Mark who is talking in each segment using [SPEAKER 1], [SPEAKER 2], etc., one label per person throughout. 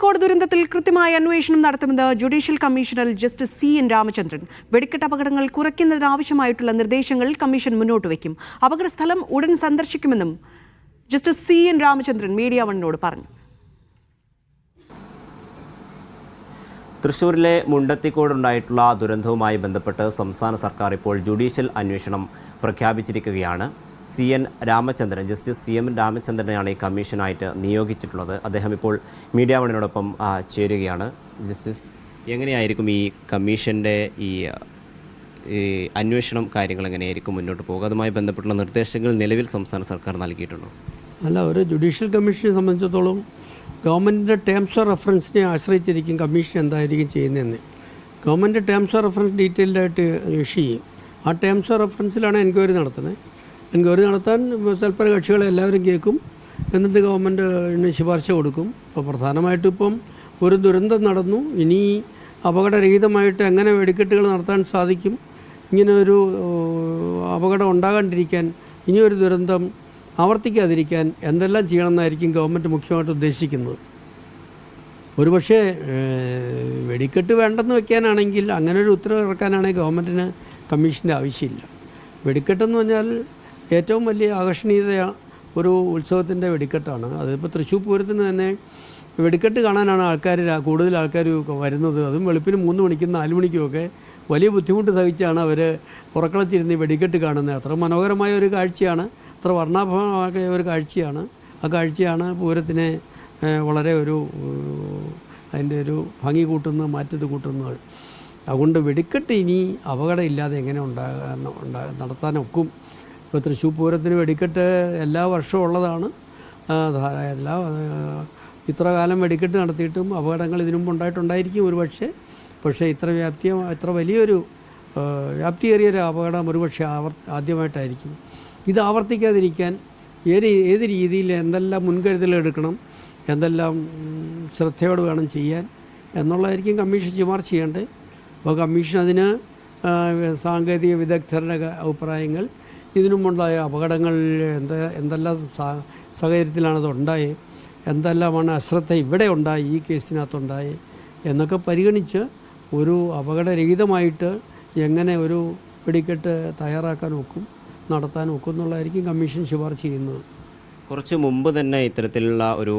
[SPEAKER 1] കോഴിക്കോട് ദുരന്തത്തിൽ കൃത്യമായ അന്വേഷണം നടത്തുമെന്ന് judicial commissioner justice CN Ramachandran. വെടിക്കെട്ട് അപകടങ്ങൾ കുറയ്ക്കുന്നതിനാവശ്യമായിട്ടുള്ള നിർദ്ദേശങ്ങൾ കമ്മീഷൻ മുന്നോട്ട് വയ്ക്കും. അപകടസ്ഥലം ഉടൻ സന്ദർശിക്കുമെന്നും ജസ്റ്റിസ് CN രാമചന്ദ്രൻ മീഡിയ വണ്ണിനോട് പറഞ്ഞു.
[SPEAKER 2] തൃശ്ശൂരിലെ മുണ്ടത്തിക്കോടുണ്ടായിട്ടുള്ള ദുരന്തവുമായി ബന്ധപ്പെട്ട് സംസ്ഥാന സർക്കാർ ഇപ്പോൾ ജുഡീഷ്യൽ അന്വേഷണം പ്രഖ്യാപിച്ചിരിക്കുകയാണ്. ജസ്റ്റിസ് CN രാമചന്ദ്രനെയാണ് ഈ കമ്മീഷനായിട്ട് നിയോഗിച്ചിട്ടുള്ളത്. അദ്ദേഹം ഇപ്പോൾ മീഡിയ വണ്ണിനോടൊപ്പം ചേരുകയാണ്. ജസ്റ്റിസ്, എങ്ങനെയായിരിക്കും ഈ കമ്മീഷൻ്റെ ഈ അന്വേഷണം കാര്യങ്ങൾ എങ്ങനെയായിരിക്കും മുന്നോട്ട് പോകുക? അതുമായി ബന്ധപ്പെട്ടുള്ള നിർദ്ദേശങ്ങൾ നിലവിൽ സംസ്ഥാന സർക്കാർ നൽകിയിട്ടുണ്ടോ?
[SPEAKER 3] അല്ല, ഒരു ജുഡീഷ്യൽ കമ്മീഷനെ സംബന്ധിച്ചിടത്തോളം ഗവൺമെൻറ്റിൻ്റെ ടേംസ് ഓഫ് റെഫറൻസിനെ ആശ്രയിച്ചിരിക്കും കമ്മീഷൻ എന്തായിരിക്കും ചെയ്യുന്നതെന്ന്. ഗവൺമെൻറ് ടേംസ് ഓഫ് റെഫറൻസ് ഡീറ്റെയിൽഡായിട്ട് ഇഷ്യൂ ചെയ്യും. ആ ടേംസ് ഓഫ് റെഫറൻസിലാണ് എൻക്വയറി നടത്തുന്നത്. എൻക്വയറി നടത്താൻ തൽപര കക്ഷികളെ എല്ലാവരും കേൾക്കും. എന്നിട്ട് ഗവൺമെൻറ്റിന് ശുപാർശ കൊടുക്കും. അപ്പോൾ പ്രധാനമായിട്ടും ഇപ്പം ഒരു ദുരന്തം നടന്നു, ഇനി അപകടരഹിതമായിട്ട് എങ്ങനെ വെടിക്കെട്ടുകൾ നടത്താൻ സാധിക്കും, ഇങ്ങനെ ഒരു അപകടം ഉണ്ടാകാണ്ടിരിക്കാൻ, ഇനിയൊരു ദുരന്തം ആവർത്തിക്കാതിരിക്കാൻ എന്തെല്ലാം ചെയ്യണമെന്നായിരിക്കും ഗവൺമെൻറ് മുഖ്യമായിട്ട് ഉദ്ദേശിക്കുന്നത്. ഒരുപക്ഷേ വെടിക്കെട്ട് വേണ്ടെന്ന് വെക്കാനാണെങ്കിൽ, അങ്ങനെ ഒരു ഉത്തരവ് ഇറക്കാനാണെങ്കിൽ ഗവൺമെൻറ്റിന് കമ്മീഷൻ്റെ ആവശ്യമില്ല. വെടിക്കെട്ടെന്ന് പറഞ്ഞാൽ ഏറ്റവും വലിയ ആകർഷണീയത ഒരു ഉത്സവത്തിൻ്റെ വെടിക്കെട്ടാണ്. അതിപ്പോൾ തൃശ്ശൂർ പൂരത്തിന് തന്നെ വെടിക്കെട്ട് കാണാനാണ് കൂടുതൽ ആൾക്കാർ വരുന്നത്. അതും വെളുപ്പിന് 3 മണിക്കും 4 മണിക്കുമൊക്കെ വലിയ ബുദ്ധിമുട്ട് സഹിച്ചാണ് അവർ പുറക്കളച്ചിരുന്ന് വെടിക്കെട്ട് കാണുന്നത്. അത്ര മനോഹരമായ ഒരു കാഴ്ചയാണ്, അത്ര വർണ്ണാഭമായ ഒരു കാഴ്ചയാണ്. ആ കാഴ്ചയാണ് പൂരത്തിനെ വളരെ അതിൻ്റെ ഒരു ഭംഗി മാറ്റത്ത് കൂട്ടുന്നത്. അതുകൊണ്ട് വെടിക്കെട്ട് ഇനി അപകടം ഇല്ലാതെ എങ്ങനെ നടത്താനൊക്കും? ഇപ്പോൾ തൃശ്ശൂർ പൂരത്തിന് വെടിക്കെട്ട് എല്ലാ വർഷവും ഉള്ളതാണ്. ഇത്ര കാലം വെടിക്കെട്ട് നടത്തിയിട്ടും അപകടങ്ങൾ ഇതിനു മുമ്പ് ഉണ്ടായിട്ടുണ്ടായിരിക്കും പക്ഷേ ഇത്ര വലിയൊരു വ്യാപ്തിയേറിയൊരു അപകടം ഒരുപക്ഷെ ആദ്യമായിട്ടായിരിക്കും. ഇത് ആവർത്തിക്കാതിരിക്കാൻ ഏത് രീതിയിൽ എന്തെല്ലാം മുൻകരുതലെടുക്കണം, എന്തെല്ലാം ശ്രദ്ധയോടെ വേണം ചെയ്യാൻ എന്നുള്ളതായിരിക്കും കമ്മീഷൻ ശുപാർശ ചെയ്യേണ്ടത്. അപ്പോൾ കമ്മീഷൻ അതിന് സാങ്കേതിക വിദഗ്ധരുടെ അഭിപ്രായങ്ങൾ, ഇതിനുമുണ്ടായ അപകടങ്ങൾ എന്തെല്ലാം സാഹചര്യത്തിലാണത് ഉണ്ടായത്, എന്തെല്ലാമാണ് അശ്രദ്ധ ഇവിടെ ഉണ്ടായി, ഈ കേസിനകത്തുണ്ടായി എന്നൊക്കെ പരിഗണിച്ച് ഒരു അപകടരഹിതമായിട്ട് എങ്ങനെ ഒരു വെടിക്കെട്ട് നടത്താൻ ഒക്കും എന്നുള്ളതായിരിക്കും കമ്മീഷൻ ശുപാർശ ചെയ്യുന്നത്.
[SPEAKER 2] കുറച്ച് മുമ്പ് തന്നെ ഇത്തരത്തിലുള്ള ഒരു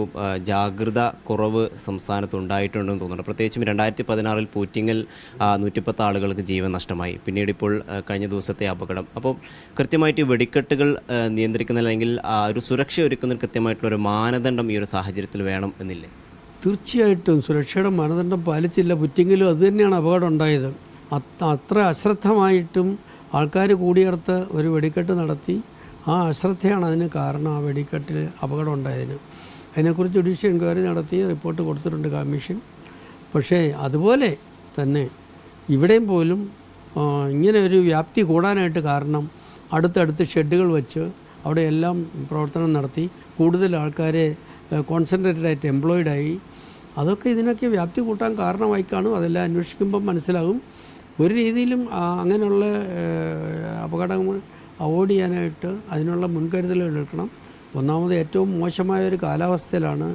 [SPEAKER 2] ജാഗ്രത കുറവ് സംസ്ഥാനത്ത് ഉണ്ടായിട്ടുണ്ടെന്ന് തോന്നുന്നു. പ്രത്യേകിച്ചും 2016 പൂറ്റിങ്ങൽ 110 ആളുകൾക്ക് ജീവൻ നഷ്ടമായി. പിന്നീട് ഇപ്പോൾ കഴിഞ്ഞ ദിവസത്തെ അപകടം. അപ്പോൾ കൃത്യമായിട്ട് വെടിക്കെട്ടുകൾ നിയന്ത്രിക്കുന്ന അല്ലെങ്കിൽ ഒരു സുരക്ഷ ഒരുക്കുന്നതിന് കൃത്യമായിട്ടുള്ളൊരു മാനദണ്ഡം ഈ ഒരു സാഹചര്യത്തിൽ വേണം എന്നില്ലേ?
[SPEAKER 3] തീർച്ചയായിട്ടും സുരക്ഷയുടെ മാനദണ്ഡം പാലിച്ചില്ല പൂറ്റിങ്ങലും. അതുതന്നെയാണ് അപകടം ഉണ്ടായത്. അത്ര അശ്രദ്ധമായിട്ടും ആൾക്കാർ കൂടിയേർത്ത് ഒരു വെടിക്കെട്ട് നടത്തി. ആ അശ്രദ്ധയാണ് അതിന് കാരണം. ആ വെടിക്കെട്ടിൽ അപകടം ഉണ്ടായതിന് അതിനെക്കുറിച്ച് ജുഡീഷ്യൽ എൻക്വയറി നടത്തി റിപ്പോർട്ട് കൊടുത്തിട്ടുണ്ട് കമ്മീഷൻ. പക്ഷേ അതുപോലെ തന്നെ ഇവിടെയും പോലും ഇങ്ങനെ ഒരു വ്യാപ്തി കൂടാനായിട്ട് കാരണം അടുത്തടുത്ത് ഷെഡുകൾ വെച്ച് അവിടെ എല്ലാം പ്രവർത്തനം നടത്തി കൂടുതൽ ആൾക്കാരെ കോൺസെൻട്രേറ്റഡായിട്ട് എംപ്ലോയിഡായി. അതൊക്കെ ഇതിനൊക്കെ വ്യാപ്തി കൂട്ടാൻ കാരണമായി കാണും. അതെല്ലാം അന്വേഷിക്കുമ്പം മനസ്സിലാകും. ഒരു രീതിയിലും അങ്ങനെയുള്ള അപകടങ്ങൾ അവോയ്ഡ് ചെയ്യാനായിട്ട് അതിനുള്ള മുൻകരുതലുകൾ എടുക്കണം. ഒന്നാമത് ഏറ്റവും മോശമായ ഒരു കാലാവസ്ഥയിലാണ്,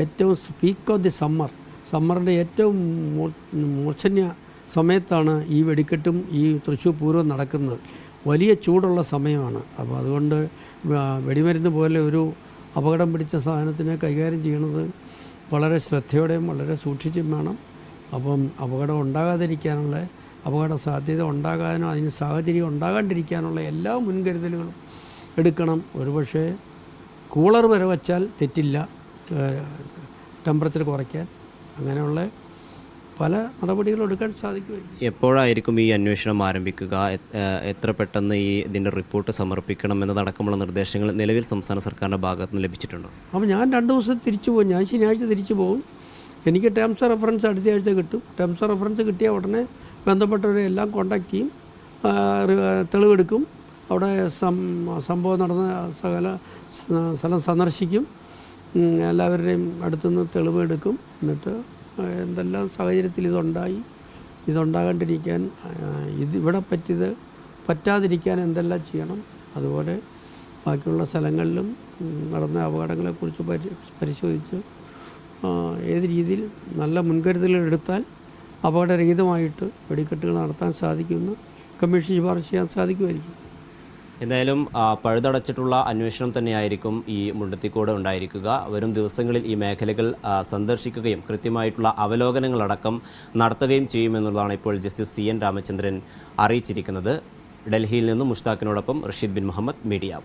[SPEAKER 3] ഏറ്റവും പീക്ക് ഓഫ് ദി സമ്മറിൻ്റെ ഏറ്റവും മൂർച്ഛന്യ സമയത്താണ് ഈ വെടിക്കെട്ടും ഈ തൃശ്ശൂർ പൂരവും നടക്കുന്നത്. വലിയ ചൂടുള്ള സമയമാണ്. അപ്പോൾ അതുകൊണ്ട് വെടിമരുന്ന് പോലെ ഒരു അപകടം പിടിച്ച സാധനത്തിനെ കൈകാര്യം ചെയ്യുന്നത് വളരെ ശ്രദ്ധയോടെയും വളരെ സൂക്ഷിച്ചും വേണം. അപ്പം അപകടം ഉണ്ടാകാതിരിക്കാനുള്ള, അപകട സാധ്യത ഉണ്ടാകാനോ അതിന് സാഹചര്യം ഉണ്ടാകാണ്ടിരിക്കാനുള്ള എല്ലാ മുൻകരുതലുകളും എടുക്കണം. ഒരുപക്ഷെ കൂളർ വരെ വച്ചാൽ തെറ്റില്ല, ടെമ്പറേച്ചർ കുറയ്ക്കാൻ. അങ്ങനെയുള്ള പല നടപടികളും എടുക്കാൻ സാധിക്കും.
[SPEAKER 2] എപ്പോഴായിരിക്കും ഈ അന്വേഷണം ആരംഭിക്കുക? എത്ര പെട്ടെന്ന് ഇതിൻ്റെ റിപ്പോർട്ട് സമർപ്പിക്കണം എന്നതടക്കമുള്ള നിർദ്ദേശങ്ങൾ നിലവിൽ സംസ്ഥാന സർക്കാരിൻ്റെ ഭാഗത്ത് നിന്ന് ലഭിച്ചിട്ടുണ്ടോ?
[SPEAKER 3] അപ്പോൾ ഞാൻ 2 ദിവസം തിരിച്ചു പോകും. ഞാൻ ശനിയാഴ്ച തിരിച്ചു പോകും. എനിക്ക് ടേംസ് ഓഫ് റെഫറൻസ് അടുത്ത ആഴ്ച കിട്ടും. ടേംസ് ഓഫ് റെഫറൻസ് കിട്ടിയ ഉടനെ ബന്ധപ്പെട്ടവരെ എല്ലാം കോൺടാക്ട് ചെയ്യും, തെളിവെടുക്കും. അവിടെ സംഭവം നടന്ന സ്ഥലം സന്ദർശിക്കും, എല്ലാവരുടെയും അടുത്തുനിന്ന് തെളിവെടുക്കും. എന്നിട്ട് എന്തെല്ലാം സാഹചര്യത്തിൽ ഇതുണ്ടാകാണ്ടിരിക്കാൻ, ഇവിടെ പറ്റാതിരിക്കാൻ എന്തെല്ലാം ചെയ്യണം, അതുപോലെ ബാക്കിയുള്ള സ്ഥലങ്ങളിലും നടന്ന അപകടങ്ങളെക്കുറിച്ച് പരിശോധിച്ച് ഏത് രീതിയിൽ നല്ല മുൻകരുതലുകൾ എടുത്താൽ അപകടരഹിതമായിട്ട് വെടിക്കെട്ടുകൾ നടത്താൻ സാധിക്കുമെന്ന് കമ്മീഷൻ ശുപാർശ ചെയ്യാൻ സാധിക്കുമായിരിക്കും.
[SPEAKER 2] എന്തായാലും പഴുതടച്ചിട്ടുള്ള അന്വേഷണം തന്നെയായിരിക്കും ഈ മുണ്ടത്തിക്കോട് ഉണ്ടായിരിക്കുക. വരും ദിവസങ്ങളിൽ ഈ മേഖലകൾ സന്ദർശിക്കുകയും കൃത്യമായിട്ടുള്ള അവലോകനങ്ങളടക്കം നടത്തുകയും ചെയ്യുമെന്നുള്ളതാണ് ഇപ്പോൾ ജസ്റ്റിസ് CN രാമചന്ദ്രൻ അറിയിച്ചിരിക്കുന്നത്. ഡൽഹിയിൽ നിന്നും മുഷ്താഖിനോടൊപ്പം റഷീദ് ബിൻ മുഹമ്മദ്, മീഡിയ.